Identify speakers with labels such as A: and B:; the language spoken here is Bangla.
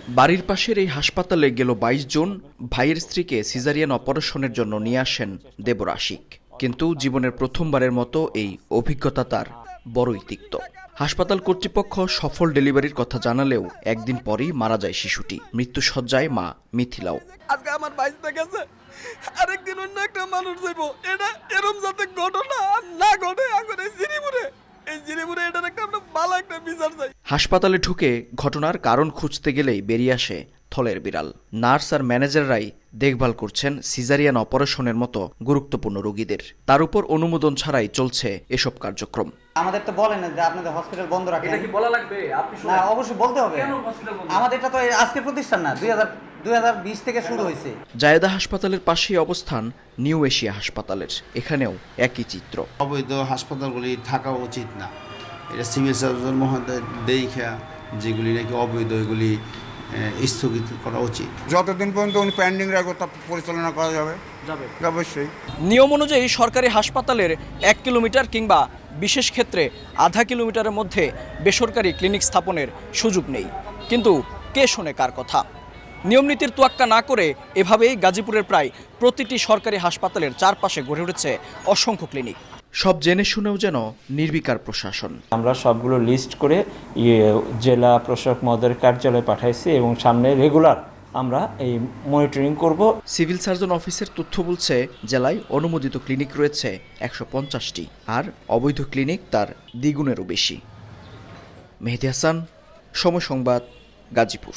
A: বাড়ির পাশের এই হাসপাতালে গেল ২২ জন ভাইয়ের স্ত্রীকে সিজারিয়ান অপারেশনের জন্য নিয়ে আসেন দেবর আশিক। কিন্তু জীবনের প্রথমবারের মতো এই অভিজ্ঞতা তার বড়ই তিক্ত। হাসপাতাল কর্তৃপক্ষ সফল ডেলিভারির কথা জানালেও একদিন পরেই মারা যায় শিশুটি। মৃত্যুশয্যায় মা মিথিলাও।
B: আজকে আমার বাইশটা গেছে, আরেকদিন অন্য একটা মানুষ যাইব। এটা এরকম যাতে ঘটনা না ঘটে এখন এই জিরিপুরে এটার একটা আমরা ভালো একটা বিচার চাই।
A: হাসপাতালে ঢুকে ঘটনার কারণ খুঁজতে গেলেই বেরিয়ে আসে থলের বিড়াল। নার্স আর ম্যানেজাররাই দেখভাল করছেন সিজারিয়ান অপারেশনের মতো গুরুত্বপূর্ণ রোগীদের। তার উপর অনুমোদন ছাড়াই চলছে এসব কার্যক্রম।
C: আমাদের তো বলেন যে আপনাদের হসপিটাল বন্ধ রাখেন।
D: এটা কি বলা লাগবে? আপনি
C: না, অবশ্যই বলতে হবে।
D: কেন হসপিটাল বন্ধ?
C: আমাদের এটা তো আজকের প্রতিষ্ঠান না, 2020 থেকে শুরু হয়েছে।
A: জায়েদা হাসপাতালের পাশেই অবস্থান নিউ এশিয়া হাসপাতালের। এখানেও একই চিত্র।
E: অবৈধ হাসপাতালগুলি থাকা উচিত না। এটা সিভিল সার্জন মহোদয় দেখা যেগুলি নাকি অবৈধ এগুলি স্থগিত করা উচিত।
F: যতদিন পর্যন্ত উনি পেন্ডিং রাখবে তা পরিচালনা করা যাবে অবশ্যই।
A: নিয়ম অনুযায়ী সরকারি হাসপাতালের ১ কিলোমিটার কিংবা বিশেষ ক্ষেত্রে আধা কিলোমিটারের মধ্যে বেসরকারি ক্লিনিক স্থাপনের সুযোগ নেই। কিন্তু কে শোনে কার কথা? নিয়মনীতির তোয়াক্কা না করে এভাবেই গাজীপুরের প্রায় প্রতিটি সরকারি হাসপাতালের চারপাশে গড়ে উঠেছে অসংখ্য ক্লিনিক। সব জেনে শুনেও যেন নির্বিকার প্রশাসন।
G: আমরা সবগুলো লিস্ট করে জেলা প্রশাসক মহোদয়ের কার্যালয়ে পাঠাইছি এবং সামনে রেগুলার আমরা এই মনিটরিং করব।
A: সিভিল সার্জন অফিসের তথ্য বলছে জেলায় অনুমোদিত ক্লিনিক রয়েছে ১৫০টি, আর অবৈধ ক্লিনিক তার দ্বিগুণেরও বেশি। মেহেদী হাসান, সময় সংবাদ, গাজীপুর।